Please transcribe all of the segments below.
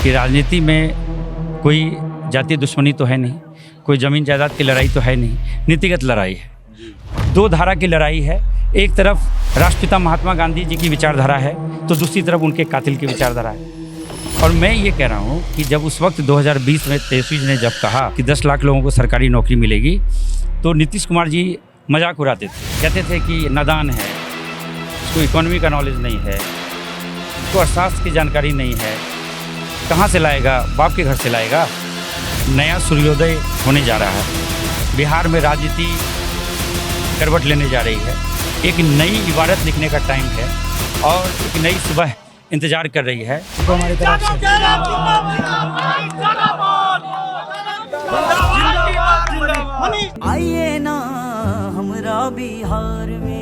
कि राजनीति में कोई जातीय दुश्मनी तो है नहीं, कोई ज़मीन जायदाद की लड़ाई तो है नहीं, नीतिगत लड़ाई है। दो धारा की लड़ाई है, एक तरफ राष्ट्रपिता महात्मा गांधी जी की विचारधारा है तो दूसरी तरफ उनके कातिल की विचारधारा है। और मैं ये कह रहा हूँ कि जब उस वक्त 2020 में तेजस्वी जी ने जब कहा कि 10 लाख लोगों को सरकारी नौकरी मिलेगी तो नीतीश कुमार जी मजाक उड़ाते थे, कहते थे कि नादान है, इसको इकोनॉमी का नॉलेज नहीं है, इसको अर्थशास्त्र की जानकारी नहीं है, कहाँ से लाएगा, बाप के घर से लाएगा। नया सूर्योदय होने जा रहा है, बिहार में राजनीति करवट लेने जा रही है, एक नई इबारत लिखने का टाइम है और एक नई सुबह इंतजार कर रही है। तो हमारी तरफ से आइए ना हमरा बिहार में।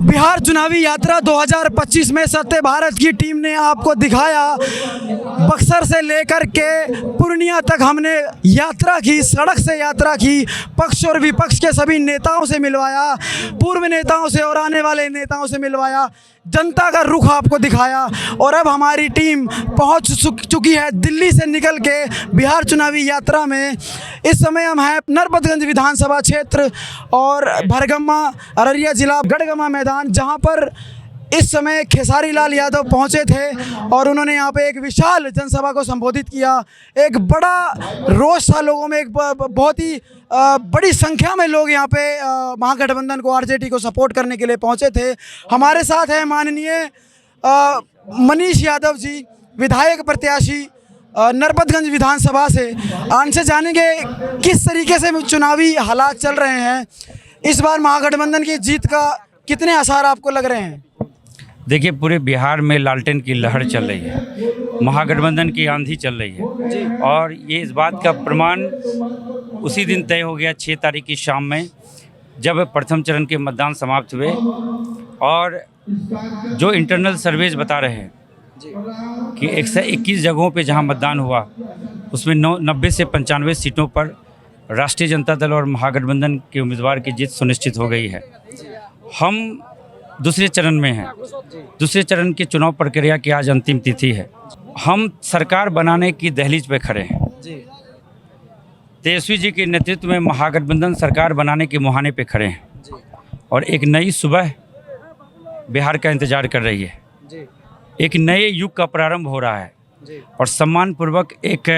बिहार चुनावी यात्रा 2025 में सत्य भारत की टीम ने आपको दिखाया। बक्सर से लेकर के पूर्णिया तक हमने यात्रा की, सड़क से यात्रा की, पक्ष और विपक्ष के सभी नेताओं से मिलवाया, पूर्व नेताओं से और आने वाले नेताओं से मिलवाया, जनता का रुख आपको दिखाया। और अब हमारी टीम पहुंच चुकी है दिल्ली से निकल के बिहार चुनावी यात्रा में। इस समय हम हैं नरपतगंज विधानसभा क्षेत्र और भरगम्मा अररिया जिला गढ़गम्मा मैदान, जहां पर इस समय खेसारी लाल यादव पहुंचे थे और उन्होंने यहां पे एक विशाल जनसभा को संबोधित किया। एक बड़ा रोष था लोगों में, एक बहुत ही बड़ी संख्या में लोग यहां पे महागठबंधन को, आरजेडी को सपोर्ट करने के लिए पहुंचे थे। हमारे साथ है माननीय मनीष यादव जी, विधायक प्रत्याशी नरपतगंज विधानसभा से। उनसे जानेंगे किस तरीके से चुनावी हालात चल रहे हैं, इस बार महागठबंधन की जीत का कितने आसार आपको लग रहे हैं। देखिए, पूरे बिहार में लालटेन की लहर चल रही है, महागठबंधन की आंधी चल रही है और ये इस बात का प्रमाण उसी दिन तय हो गया 6 तारीख की शाम में, जब प्रथम चरण के मतदान समाप्त हुए। और जो इंटरनल सर्वेज बता रहे हैं कि 121 जगहों पे जहां मतदान हुआ उसमें 90 से 95 सीटों पर राष्ट्रीय जनता दल और महागठबंधन के उम्मीदवार की जीत सुनिश्चित हो गई है। हम दूसरे चरण में हैं, दूसरे चरण की चुनाव प्रक्रिया की आज अंतिम तिथि है। हम सरकार बनाने की दहलीज पे खड़े हैं। तेजस्वी जी के नेतृत्व में महागठबंधन सरकार बनाने के मुहाने पे खड़े हैं और एक नई सुबह बिहार का इंतजार कर रही है। एक नए युग का प्रारंभ हो रहा है और सम्मानपूर्वक एक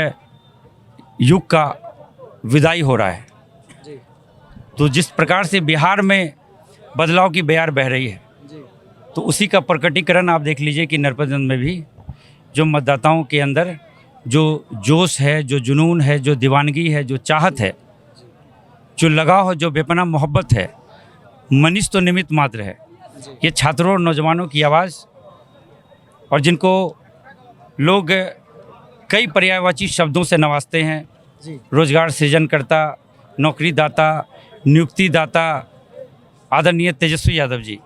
युग का विदाई हो रहा है। तो जिस प्रकार से बिहार में बदलाव की बयार बह रही है, तो उसी का प्रकटीकरण आप देख लीजिए कि नरपतगंज में भी जो मतदाताओं के अंदर जो जोश है, जो जुनून है, जो दीवानगी है, जो चाहत है, जो लगाव है, जो बेपनाह मोहब्बत है, मनीष तो निमित्त मात्र है। ये छात्रों और नौजवानों की आवाज़, और जिनको लोग कई पर्यायवाची शब्दों से नवाजते हैं, रोजगार सृजनकर्ता, नौकरीदाता, नियुक्तिदाता, आदरणीय तेजस्वी यादव जी,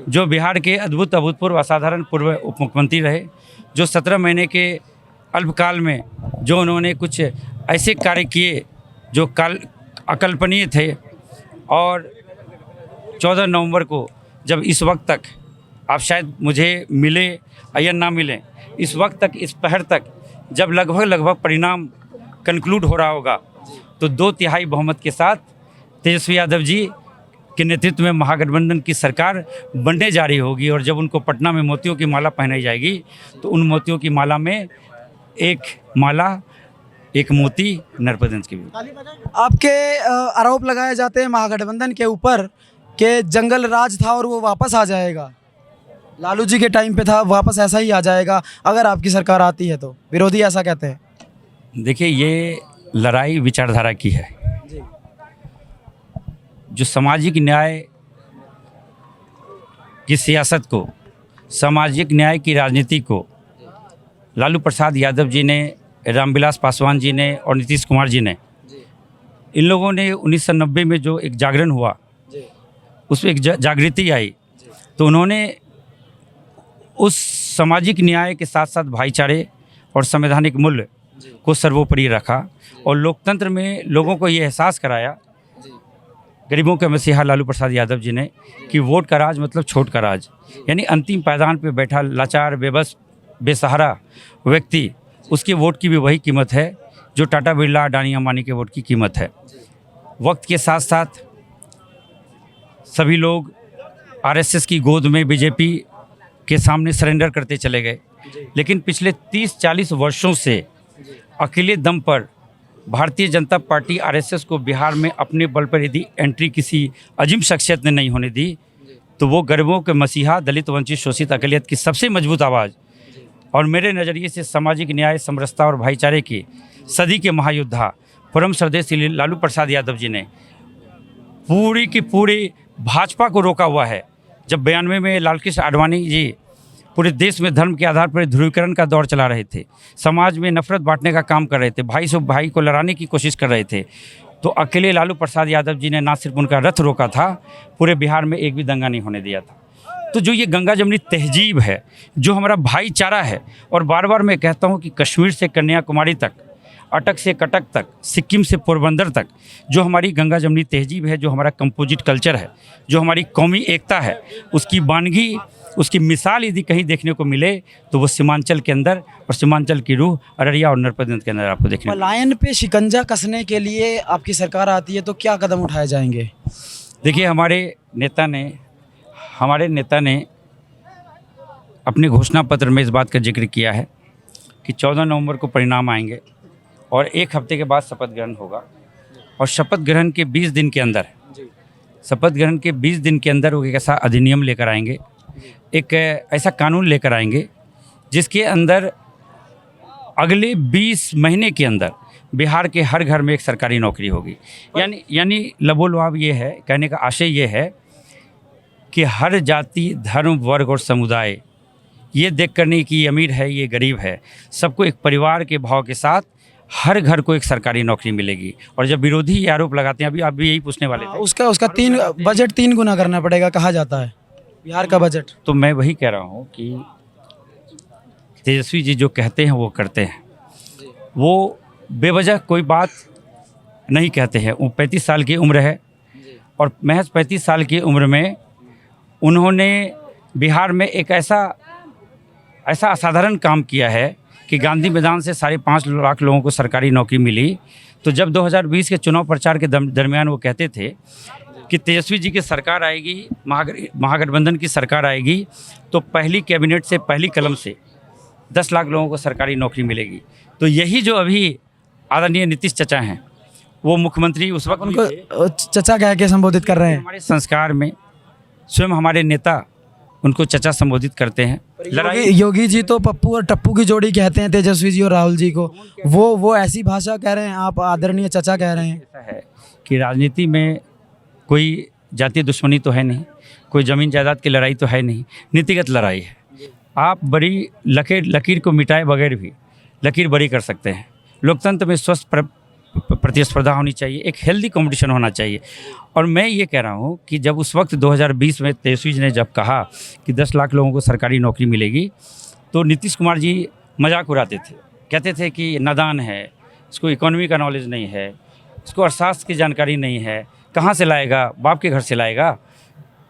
जो बिहार के अद्भुत अभूतपूर्व असाधारण पूर्व उप मुख्यमंत्री रहे, जो 17 महीने के अल्पकाल में जो उन्होंने कुछ ऐसे कार्य किए जो अकल्पनीय थे। और 14 नवंबर को जब इस वक्त तक आप शायद मुझे मिले या ना मिलें, इस वक्त तक, इस पहर तक जब लगभग परिणाम कंक्लूड हो रहा होगा, तो 2/3 बहुमत के साथ तेजस्वी यादव जी के नेतृत्व में महागठबंधन की सरकार बनने जा रही होगी। और जब उनको पटना में मोतियों की माला पहनाई जाएगी तो उन मोतियों की माला में एक माला, एक मोती नरपतगंज की भी। आपके आरोप लगाए जाते हैं महागठबंधन के ऊपर कि जंगल राज था और वो वापस आ जाएगा, लालू जी के टाइम पे था, वापस ऐसा ही आ जाएगा अगर आपकी सरकार आती है तो, विरोधी ऐसा कहते हैं। देखिए, ये लड़ाई विचारधारा की है। जो सामाजिक न्याय की सियासत को, सामाजिक न्याय की राजनीति को लालू प्रसाद यादव जी ने, रामविलास पासवान जी ने और नीतीश कुमार जी ने, इन लोगों ने 1990 में जो एक जागरण हुआ, उसमें एक जागृति आई, तो उन्होंने उस सामाजिक न्याय के साथ साथ भाईचारे और संवैधानिक मूल्य को सर्वोपरि रखा और लोकतंत्र में लोगों को ये एहसास कराया, गरीबों के मसीहा लालू प्रसाद यादव जी ने, कि वोट का राज मतलब छोट का राज। यानी अंतिम पायदान पे बैठा लाचार बेबस बेसहारा व्यक्ति, उसके वोट की भी वही कीमत है जो टाटा बिरला, अडानी, अंबानी के वोट की कीमत है। वक्त के साथ साथ सभी लोग आरएसएस की गोद में, बीजेपी के सामने सरेंडर करते चले गए, लेकिन पिछले 30-40 वर्षों से अकेले दम पर भारतीय जनता पार्टी आरएसएस को बिहार में अपने बल पर यदि एंट्री किसी अजीम शख्सियत ने नहीं होने दी, तो वो गरीबों के मसीहा, दलित, वंचित, शोषित, अकलियत की सबसे मजबूत आवाज़ और मेरे नज़रिए से सामाजिक न्याय, समरसता और भाईचारे की सदी के महायोद्धा परम श्रद्धेय श्री लालू प्रसाद यादव जी ने पूरी की पूरी भाजपा को रोका हुआ है। जब 92 में लालकृष्ण आडवाणी जी पूरे देश में धर्म के आधार पर ध्रुवीकरण का दौर चला रहे थे, समाज में नफरत बांटने का काम कर रहे थे, भाई से भाई को लड़ाने की कोशिश कर रहे थे, तो अकेले लालू प्रसाद यादव जी ने ना सिर्फ उनका रथ रोका था, पूरे बिहार में एक भी दंगा नहीं होने दिया था। तो जो ये गंगा जमनी तहजीब है, जो हमारा भाईचारा है, और बार बार मैं कहता हूँ कि कश्मीर से कन्याकुमारी तक, अटक से कटक तक, सिक्किम से पोरबंदर तक, जो हमारी गंगा जमनी तहजीब है, जो हमारा कंपोजिट कल्चर है, जो हमारी कौमी एकता है, उसकी वानगी, उसकी मिसाल यदि कहीं देखने को मिले तो वो सीमांचल के अंदर, और सीमांचल की रूह अररिया और नरपतगंज के अंदर आपको देखने को पलायन पे शिकंजा कसने के लिए आपकी सरकार आती है तो क्या कदम उठाए जाएंगे? देखिए, हमारे नेता ने अपने घोषणा पत्र में इस बात का जिक्र किया है कि 14 नवंबर को परिणाम आएंगे और 1 हफ्ते के बाद शपथ ग्रहण होगा, और शपथ ग्रहण के 20 दिन के अंदर वो एक ऐसा अधिनियम लेकर आएंगे, एक ऐसा कानून लेकर आएंगे जिसके अंदर अगले 20 महीने के अंदर बिहार के हर घर में एक सरकारी नौकरी होगी। यानी लबोलवाब ये है, कहने का आशय ये है कि हर जाति, धर्म, वर्ग और समुदाय ये देख कर नहीं कि ये अमीर है, ये गरीब है, सबको एक परिवार के भाव के साथ हर घर को एक सरकारी नौकरी मिलेगी। और जब विरोधी ये आरोप लगाते हैं, अभी आप भी यही पूछने वाले थे, उसका बजट 3 गुना करना पड़ेगा कहा जाता है बिहार का बजट। तो मैं वही कह रहा हूँ कि तेजस्वी जी जो कहते हैं वो करते हैं, वो बेवजह कोई बात नहीं कहते हैं। वो 35 साल की उम्र है और महज 35 साल की उम्र में उन्होंने बिहार में एक ऐसा असाधारण काम किया है कि गांधी मैदान से 5.5 लाख लोगों को सरकारी नौकरी मिली। तो जब 2020 के चुनाव प्रचार के दरमियान वो कहते थे कि तेजस्वी जी की सरकार आएगी, महागठबंधन की सरकार आएगी, तो पहली कैबिनेट से, पहली कलम से 10 लाख लोगों को सरकारी नौकरी मिलेगी। तो यही जो अभी आदरणीय नीतीश चचा हैं, वो मुख्यमंत्री उस वक्त उनको चचा कह के संबोधित कर रहे हैं। हमारे संस्कार में स्वयं हमारे नेता उनको चचा संबोधित करते हैं। योगी जी तो पप्पू और टप्पू की जोड़ी कहते हैं तेजस्वी जी और राहुल जी को, वो ऐसी भाषा कह रहे हैं, आप आदरणीय चचा कह रहे हैं। ऐसा है कि राजनीति में कोई जातीय दुश्मनी तो है नहीं, कोई ज़मीन जायदाद की लड़ाई तो है नहीं, नीतिगत लड़ाई है। आप बड़ी लकीर को मिटाए बगैर भी लकीर बड़ी कर सकते हैं। लोकतंत्र में स्वस्थ प्रतिस्पर्धा होनी चाहिए, एक हेल्दी कंपटीशन होना चाहिए। और मैं ये कह रहा हूँ कि जब उस वक्त 2020 में तेजस्वी जी ने जब कहा कि 10 लाख लोगों को सरकारी नौकरी मिलेगी, तो नीतीश कुमार जी मजाक उड़ाते थे, कहते थे कि नादान है, इसको इकोनॉमी का नॉलेज नहीं है, इसको अर्थशास्त्र की जानकारी नहीं है, कहाँ से लाएगा, बाप के घर से लाएगा।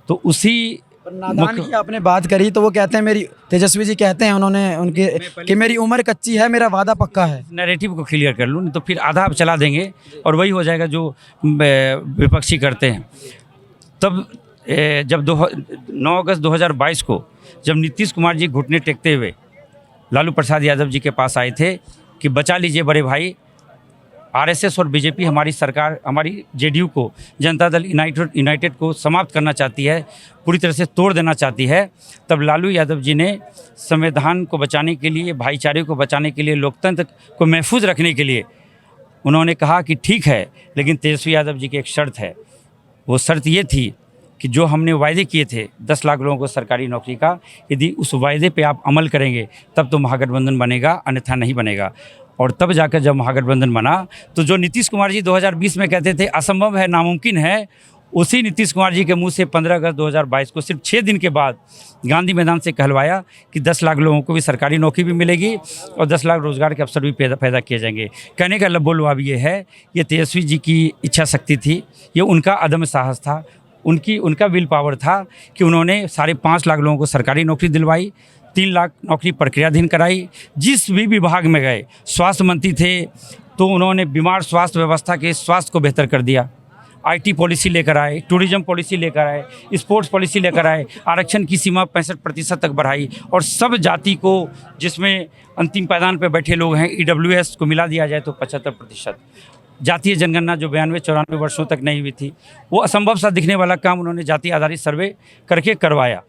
तो उसी नादान की आपने बात करी तो वो कहते हैं, तेजस्वी जी कहते हैं उनके कि मेरी उम्र कच्ची है, मेरा वादा पक्का है। नैरेटिव को क्लियर कर लूँ, नहीं तो फिर आधा आप चला देंगे और वही हो जाएगा जो विपक्षी करते हैं। तब जब 9 अगस्त 2022 को जब नीतीश कुमार जी घुटने टेकते हुए लालू प्रसाद यादव जी के पास आए थे कि बचा लीजिए बड़े भाई, आरएसएस और बीजेपी हमारी सरकार, हमारी जेडीयू को, जनता दल यूनाइटेड को समाप्त करना चाहती है, पूरी तरह से तोड़ देना चाहती है, तब लालू यादव जी ने संविधान को बचाने के लिए, भाईचारे को बचाने के लिए, लोकतंत्र को महफूज रखने के लिए उन्होंने कहा कि ठीक है, लेकिन तेजस्वी यादव जी की एक शर्त है। वो शर्त ये थी कि जो हमने वायदे किए थे 10 लाख लोगों को सरकारी नौकरी का, यदि उस वायदे पे आप अमल करेंगे तब तो महागठबंधन बनेगा, अन्यथा नहीं बनेगा। और तब जाकर जब महागठबंधन बना तो जो नीतीश कुमार जी 2020 में कहते थे असंभव है, नामुमकिन है, उसी नीतीश कुमार जी के मुंह से 15 अगस्त 2022 को सिर्फ 6 दिन के बाद गांधी मैदान से कहलवाया कि 10 लाख लोगों को भी सरकारी नौकरी भी मिलेगी और 10 लाख रोजगार के अवसर भी पैदा किए जाएंगे। कहने का लबोलवाब ये है, ये तेजस्वी जी की इच्छा शक्ति थी, ये उनका अदम्य साहस था, उनका विल पावर था कि उन्होंने 5.5 लाख लोगों को सरकारी नौकरी दिलवाई, 3 लाख नौकरी प्रक्रियाधीन कराई। जिस भी विभाग में गए, स्वास्थ्य मंत्री थे तो उन्होंने बीमार स्वास्थ्य व्यवस्था के स्वास्थ्य को बेहतर कर दिया। आईटी पॉलिसी लेकर आए, टूरिज्म पॉलिसी लेकर आए, स्पोर्ट्स पॉलिसी लेकर आए, आरक्षण की सीमा 65% तक बढ़ाई और सब जाति को, जिसमें अंतिम पायदान पर बैठे लोग हैं, EWS को मिला दिया जाए तो 75%। जातीय जनगणना जो 92-94 वर्षों तक नहीं हुई थी, वो असंभव सा दिखने वाला काम उन्होंने जाति आधारित सर्वे करके करवाया।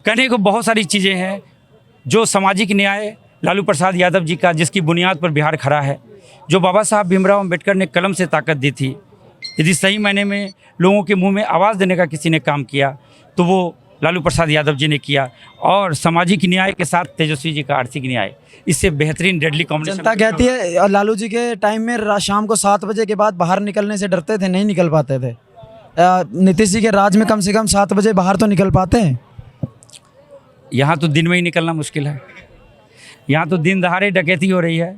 कहने को बहुत सारी चीज़ें हैं। जो सामाजिक न्याय लालू प्रसाद यादव जी का, जिसकी बुनियाद पर बिहार खड़ा है, जो बाबा साहब भीमराव अम्बेडकर ने कलम से ताकत दी थी, यदि सही मायने में लोगों के मुंह में आवाज़ देने का किसी ने काम किया तो वो लालू प्रसाद यादव जी ने किया। और सामाजिक न्याय के साथ तेजस्वी जी का आर्थिक न्याय, इससे बेहतरीन डेडली कॉम्बिनेशन। जनता कहती है लालू जी के टाइम में शाम को 7 बजे के बाद बाहर निकलने से डरते थे, नहीं निकल पाते थे। नीतीश जी के राज में कम से कम 7 बजे बाहर तो निकल पाते हैं। यहाँ तो दिन में ही निकलना मुश्किल है। यहाँ तो दिन दहाड़े डकैती हो रही है,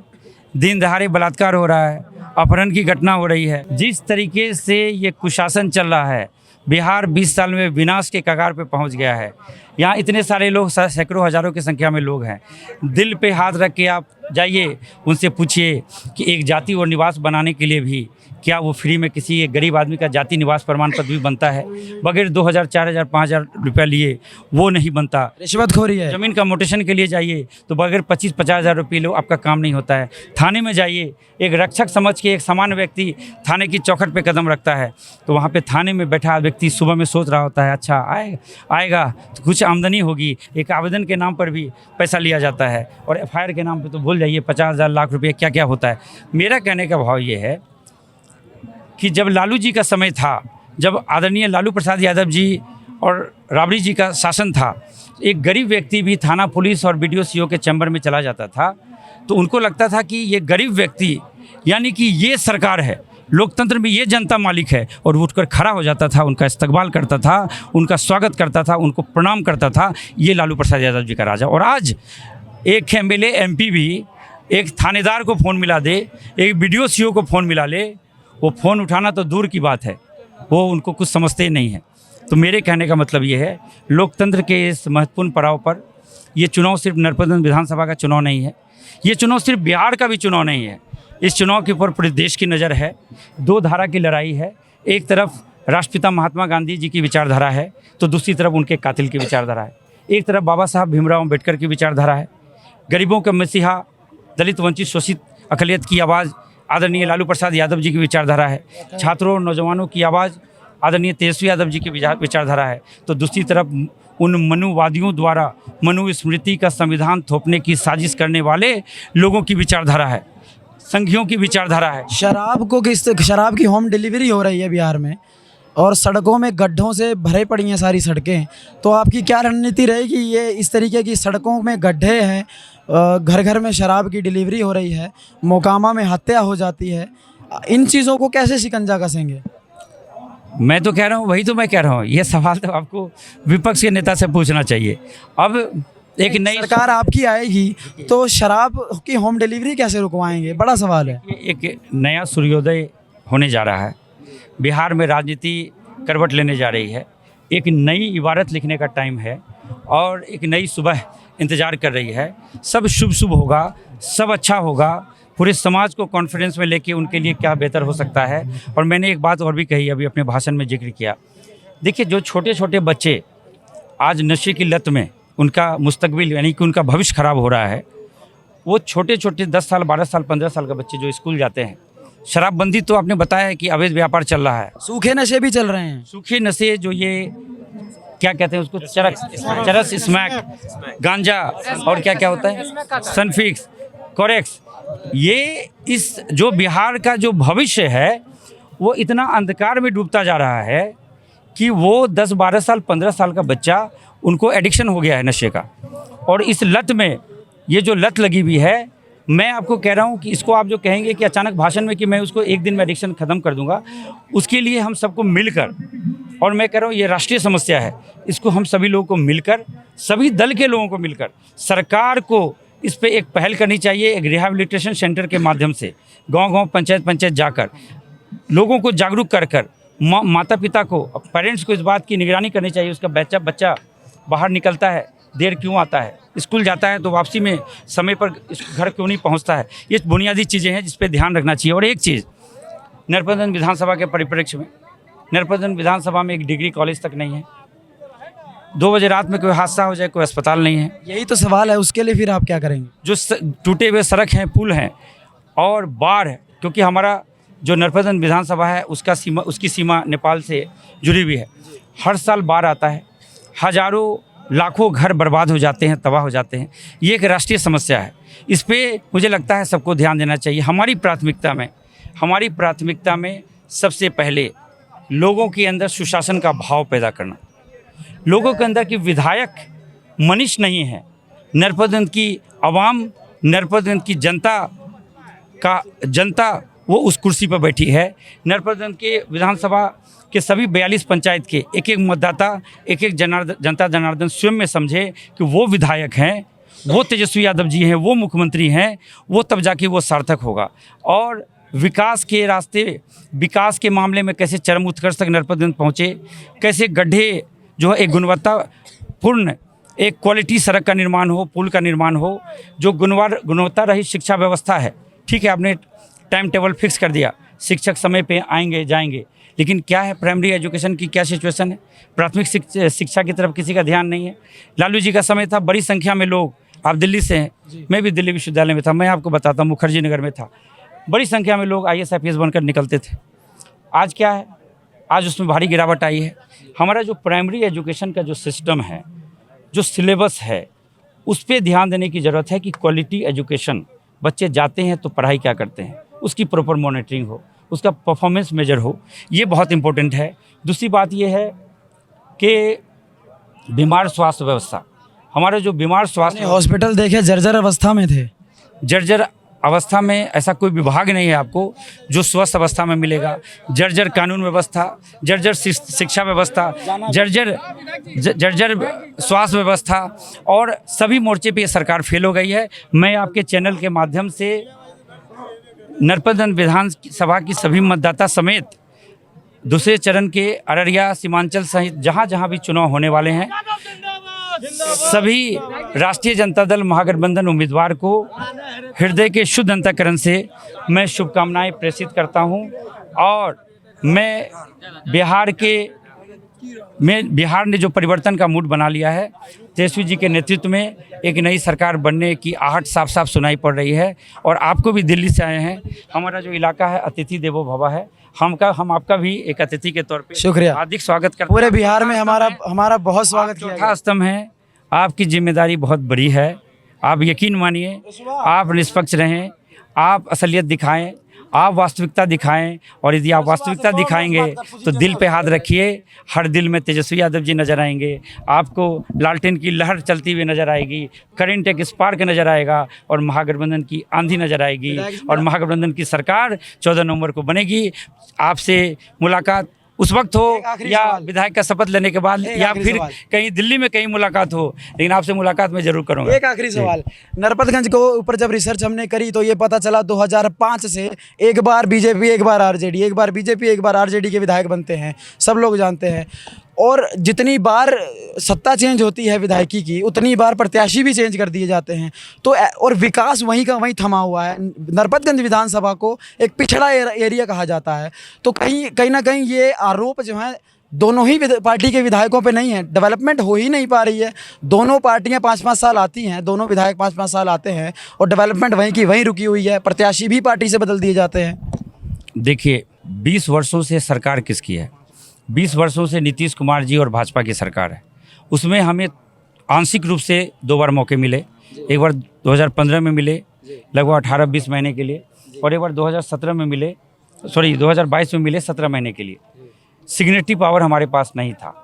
दिन दहाड़े बलात्कार हो रहा है, अपहरण की घटना हो रही है। जिस तरीके से ये कुशासन चल रहा है, बिहार 20 साल में विनाश के कगार पे पहुंच गया है। यहाँ इतने सारे लोग, सैकड़ों हज़ारों की संख्या में लोग हैं। दिल पे हाथ रख के आप जाइए, उनसे पूछिए कि एक जाति और निवास बनाने के लिए भी क्या वो फ्री में किसी एक गरीब आदमी का जाति निवास प्रमाण पत्र भी बनता है? बगैर 2000, 4000, 5000 रुपया लिए वो नहीं बनता। रिश्वतखोरी है। ज़मीन का मोटेशन के लिए जाइए तो बगैर 25-50 हज़ार रुपये लो आपका काम नहीं होता है। थाने में जाइए, एक रक्षक समझ के एक सामान्य व्यक्ति थाने की चौखट पे कदम रखता है तो वहाँ पे थाने में बैठा व्यक्ति सुबह में सोच रहा होता है, अच्छा आएगा तो कुछ आमदनी होगी। एक आवेदन के नाम पर भी पैसा लिया जाता है और FIR के नाम पे तो भूल जाइए 50,000 लाख रुपये क्या क्या होता है। मेरा कहने का भाव ये है कि जब लालू जी का समय था, जब आदरणीय लालू प्रसाद यादव जी और राबड़ी जी का शासन था, एक गरीब व्यक्ति भी थाना पुलिस और BDO CO के चैम्बर में चला जाता था तो उनको लगता था कि ये गरीब व्यक्ति, यानी कि ये सरकार है, लोकतंत्र में ये जनता मालिक है, और वो उठकर खड़ा हो जाता था, उनका इस्तकबाल करता था, उनका स्वागत करता था, उनको प्रणाम करता था। ये लालू प्रसाद यादव जी का राजा। और आज एक MLA MP भी एक थानेदार को फ़ोन मिला दे, एक BDO CO को फ़ोन मिला ले, वो फ़ोन उठाना तो दूर की बात है, वो उनको कुछ समझते ही नहीं है। तो मेरे कहने का मतलब ये है, लोकतंत्र के इस महत्वपूर्ण पड़ाव पर ये चुनाव सिर्फ नरपतगंज विधानसभा का चुनाव नहीं है, ये चुनाव सिर्फ बिहार का भी चुनाव नहीं है। इस चुनाव के ऊपर पूरे देश की नज़र है। 2 धारा की लड़ाई है। एक तरफ राष्ट्रपिता महात्मा गांधी जी की विचारधारा है तो दूसरी तरफ उनके कातिल की विचारधारा है। एक तरफ बाबा साहब भीमराव अम्बेडकर की विचारधारा है, गरीबों के मसीहा, दलित वंचित शोषित अक़लियत की आवाज़ आदरणीय लालू प्रसाद यादव जी की विचारधारा है, छात्रों और नौजवानों की आवाज़ आदरणीय तेजस्वी यादव जी की विचारधारा है, तो दूसरी तरफ उन मनुवादियों द्वारा मनुस्मृति का संविधान थोपने की साजिश करने वाले लोगों की विचारधारा है, संघियों की विचारधारा है। शराब की होम डिलीवरी हो रही है बिहार में और सड़कों में गड्ढों से भरे पड़ी हैं सारी सड़कें, तो आपकी क्या रणनीति रहेगी? ये इस तरीके की सड़कों में गड्ढे हैं, घर घर में शराब की डिलीवरी हो रही है, मोकामा में हत्या हो जाती है, इन चीज़ों को कैसे शिकंजा कसेंगे? मैं तो कह रहा हूँ, वही तो मैं कह रहा हूँ, ये सवाल तो आपको विपक्ष के नेता से पूछना चाहिए। अब एक नई सरकार आपकी आएगी तो शराब की होम डिलीवरी कैसे रुकवाएंगे? बड़ा सवाल है। एक नया सूर्योदय होने जा रहा है, बिहार में राजनीति करवट लेने जा रही है, एक नई इबारत लिखने का टाइम है और एक नई सुबह इंतज़ार कर रही है। सब शुभ शुभ होगा, सब अच्छा होगा, पूरे समाज को कॉन्फिडेंस में लेके उनके लिए क्या बेहतर हो सकता है। और मैंने एक बात और भी कही, अभी अपने भाषण में जिक्र किया, देखिए जो छोटे छोटे बच्चे आज नशे की लत में उनका मुस्तकबिल यानी कि उनका भविष्य खराब हो रहा है, वो छोटे छोटे 10 साल 12 साल 15 साल के बच्चे जो स्कूल जाते हैं, शराबबंदी तो आपने बताया है कि अवैध व्यापार चल रहा है, सूखे नशे भी चल रहे हैं। सूखे नशे जो ये क्या कहते हैं उसको, चरस, स्मैक, गांजा और क्या क्या होता है, सनफिक्स, कोरेक्स, ये इस जो बिहार का जो भविष्य है वो इतना अंधकार में डूबता जा रहा है कि वो 10-12 साल 15 साल का बच्चा, उनको एडिक्शन हो गया है नशे का। और इस लत में, ये जो लत लगी हुई है, मैं आपको कह रहा हूँ कि इसको आप जो कहेंगे कि अचानक भाषण में कि मैं उसको एक दिन में एडिक्शन ख़त्म कर दूंगा, उसके लिए हम सबको मिलकर, और मैं कह रहा हूँ ये राष्ट्रीय समस्या है, इसको हम सभी लोगों को मिलकर, सभी दल के लोगों को मिलकर सरकार को इस पे एक पहल करनी चाहिए। एक रिहैबिलिटेशन सेंटर के माध्यम से गांव-गांव, पंचायत जाकर लोगों को जागरूक कर माता पिता को, पेरेंट्स को इस बात की निगरानी करनी चाहिए, उसका बच्चा बाहर निकलता है, देर क्यों आता है, स्कूल जाता है तो वापसी में समय पर घर क्यों नहीं पहुंचता है। ये बुनियादी चीज़ें हैं जिस पे ध्यान रखना चाहिए। और एक चीज़, नरपतगंज विधानसभा के परिप्रेक्ष्य में, नरपतगंज विधानसभा में एक डिग्री कॉलेज तक नहीं है। 2 बजे रात में कोई हादसा हो जाए, कोई अस्पताल नहीं है। यही तो सवाल है, उसके लिए फिर आप क्या करेंगे? जो टूटे हुए सड़क हैं, पुल हैं और बाढ़ है, क्योंकि हमारा जो नरपतगंज विधानसभा है उसकी सीमा नेपाल से जुड़ी हुई है। हर साल बाढ़ आता है, हजारों लाखों घर बर्बाद हो जाते हैं, तबाह हो जाते हैं। ये एक राष्ट्रीय समस्या है। इस पे मुझे लगता है सबको ध्यान देना चाहिए। हमारी प्राथमिकता में सबसे पहले लोगों के अंदर सुशासन का भाव पैदा करना। लोगों के अंदर कि विधायक मनुष्य नहीं है, नरपतगंज की आवाम, नरपतगंज की जनता वो उस कुर्सी पर बैठी है। नरपतगंज के विधानसभा के सभी 42 पंचायत के एक मतदाता, एक जनता जनार्दन स्वयं में समझे कि वो विधायक हैं, वो तेजस्वी यादव जी हैं, वो मुख्यमंत्री हैं, वो तब जाके वो सार्थक होगा। और विकास के रास्ते, विकास के मामले में कैसे चरम उत्कर्ष तक नरपतगंज पहुँचे, कैसे गड्ढे जो है एक गुणवत्तापूर्ण एक क्वालिटी सड़क का निर्माण हो, पुल का निर्माण हो, जो गुणवत्ता रहित शिक्षा व्यवस्था है। ठीक है, आपने टाइम टेबल फिक्स कर दिया, शिक्षक समय पे आएंगे जाएंगे, लेकिन क्या है प्राइमरी एजुकेशन की क्या सिचुएशन है? प्राथमिक शिक्षा की तरफ किसी का ध्यान नहीं है। लालू जी का समय था, बड़ी संख्या में लोग, आप दिल्ली से हैं, मैं भी दिल्ली विश्वविद्यालय में था, मैं आपको बताता हूँ मुखर्जी नगर में था, बड़ी संख्या में लोग IAS IPS बनकर निकलते थे। आज क्या है? आज उसमें भारी गिरावट आई है। हमारा जो प्राइमरी एजुकेशन का जो सिस्टम है, जो सिलेबस है, उस पर ध्यान देने की ज़रूरत है कि क्वालिटी एजुकेशन, बच्चे जाते हैं तो पढ़ाई क्या करते हैं, उसकी प्रॉपर मॉनिटरिंग हो, उसका परफॉर्मेंस मेजर हो, ये बहुत इम्पोर्टेंट है। दूसरी बात ये है कि बीमार स्वास्थ्य व्यवस्था, हमारा जो बीमार स्वास्थ्य हॉस्पिटल देखे जर्जर अवस्था में थे। जर्जर अवस्था में ऐसा कोई विभाग नहीं है आपको जो स्वस्थ अवस्था में मिलेगा। जर्जर कानून व्यवस्था, जर्जर शिक्षा व्यवस्था, जर्जर स्वास्थ्य व्यवस्था, और सभी मोर्चे पे ये सरकार फेल हो गई है। मैं आपके चैनल के माध्यम से नरपतगंज विधानसभा की सभी मतदाता समेत दूसरे चरण के अररिया, सीमांचल सहित जहाँ जहाँ भी चुनाव होने वाले हैं, सभी राष्ट्रीय जनता दल महागठबंधन उम्मीदवार को हृदय के शुद्ध अंतःकरण से मैं शुभकामनाएं प्रेषित करता हूं। और मैं बिहार ने जो परिवर्तन का मूड बना लिया है, तेजस्वी जी के नेतृत्व में एक नई सरकार बनने की आहट साफ साफ सुनाई पड़ रही है। और आपको भी दिल्ली से आए हैं, हमारा जो इलाका है अतिथि देवो भव है, हम आपका भी एक अतिथि के तौर पे शुक्रिया, हार्दिक स्वागत करते हैं। पूरे बिहार में हमारा बहुत स्वागत किया चौथा स्तंभ है, आपकी जिम्मेदारी बहुत बड़ी है। आप यकीन मानिए, आप निष्पक्ष रहें, आप असलियत दिखाएं, आप वास्तविकता दिखाएं। और यदि आप वास्तविकता दिखाएंगे तो दिल पे हाथ रखिए, हर दिल में तेजस्वी यादव जी नज़र आएंगे, आपको लालटेन की लहर चलती हुई नज़र आएगी, करंट एक स्पार्क नज़र आएगा, और महागठबंधन की आंधी नज़र आएगी, और महागठबंधन की सरकार 14 नवंबर को बनेगी। आपसे मुलाकात उस वक्त हो या विधायक का शपथ लेने के बाद, या फिर कहीं दिल्ली में कहीं मुलाकात हो, लेकिन आपसे मुलाकात मैं जरूर करूंगा। एक आखिरी सवाल, नरपतगंज को ऊपर जब रिसर्च हमने करी तो ये पता चला 2005 से एक बार बीजेपी एक बार आरजेडी, एक बार बीजेपी एक बार आरजेडी के विधायक बनते हैं, सब लोग जानते हैं। और जितनी बार सत्ता चेंज होती है विधायकी की, उतनी बार प्रत्याशी भी चेंज कर दिए जाते हैं। तो और विकास वहीं का वहीं थमा हुआ है। नरपतगंज विधानसभा को एक पिछड़ा एरिया कहा जाता है। तो कहीं ना कहीं ये आरोप जो है दोनों ही पार्टी के विधायकों पे नहीं है, डेवलपमेंट हो ही नहीं पा रही है। दोनों पार्टियां 5-5 साल आती हैं, दोनों विधायक 5-5 साल आते हैं, और डेवलपमेंट वहीं की वहीं रुकी हुई है। प्रत्याशी भी पार्टी से बदल दिए जाते हैं। देखिए, 20 वर्षों से सरकार किसकी है? 20 वर्षों से नीतीश कुमार जी और भाजपा की सरकार है। उसमें हमें आंशिक रूप से 2 बार मौके मिले। एक बार 2015 में मिले लगभग 18-20 महीने के लिए, और एक बार 2017 में मिले, 2022 में मिले 17 महीने के लिए। सिग्नेटरी पावर हमारे पास नहीं था।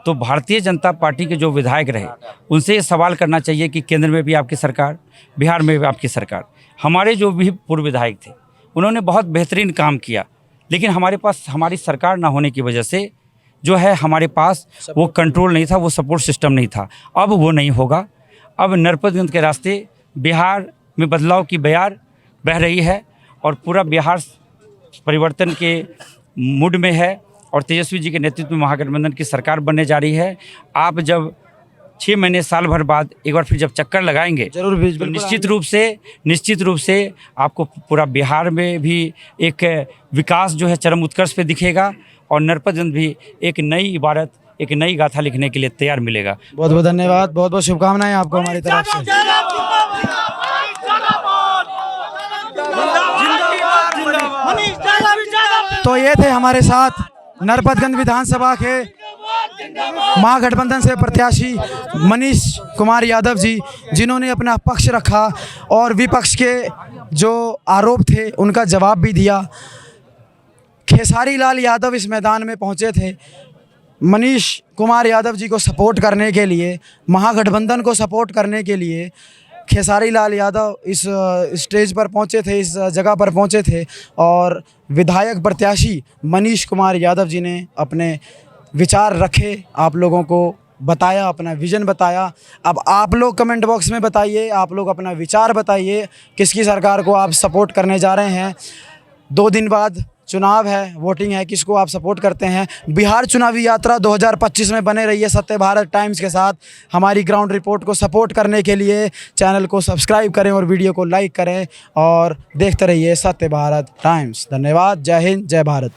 तो भारतीय जनता पार्टी के जो विधायक रहे, उनसे ये सवाल करना चाहिए कि केंद्र में भी आपकी सरकार, बिहार में भी आपकी सरकार। हमारे जो भी पूर्व विधायक थे, उन्होंने बहुत बेहतरीन काम किया, लेकिन हमारे पास हमारी सरकार ना होने की वजह से जो है हमारे पास वो कंट्रोल नहीं था, वो सपोर्ट सिस्टम नहीं था। अब वो नहीं होगा। अब नरपतगंज के रास्ते बिहार में बदलाव की बयार बह रही है, और पूरा बिहार परिवर्तन के मूड में है, और तेजस्वी जी के नेतृत्व में महागठबंधन की सरकार बनने जा रही है। आप जब 6 महीने साल भर बाद एक बार फिर जब चक्कर लगाएंगे जरूर भी तो बिल्कुल निश्चित रूप से आपको पूरा बिहार में भी एक विकास जो है चरम उत्कर्ष पे दिखेगा और नरपतगंज भी एक नई इबारत, एक नई गाथा लिखने के लिए तैयार मिलेगा। बहुत बहुत धन्यवाद, बहुत बहुत शुभकामनाएं आपको हमारी तरफ से। तो ये थे हमारे साथ नरपतगंज विधानसभा के महागठबंधन से प्रत्याशी मनीष कुमार यादव जी, जिन्होंने अपना पक्ष रखा और विपक्ष के जो आरोप थे उनका जवाब भी दिया। खेसारी लाल यादव इस मैदान में पहुंचे थे मनीष कुमार यादव जी को सपोर्ट करने के लिए, महागठबंधन को सपोर्ट करने के लिए। खेसारी लाल यादव इस स्टेज पर पहुंचे थे, इस जगह पर पहुंचे थे और विधायक प्रत्याशी मनीष कुमार यादव जी ने अपने विचार रखे, आप लोगों को बताया, अपना विज़न बताया। अब आप लोग कमेंट बॉक्स में बताइए, आप लोग अपना विचार बताइए, किसकी सरकार को आप सपोर्ट करने जा रहे हैं। 2 दिन बाद चुनाव है, वोटिंग है, किसको आप सपोर्ट करते हैं। बिहार चुनावी यात्रा 2025 में बने रहिए सत्य भारत टाइम्स के साथ। हमारी ग्राउंड रिपोर्ट को सपोर्ट करने के लिए चैनल को सब्सक्राइब करें और वीडियो को लाइक करें और देखते रहिए सत्य भारत टाइम्स। धन्यवाद। जय हिंद, जय भारत।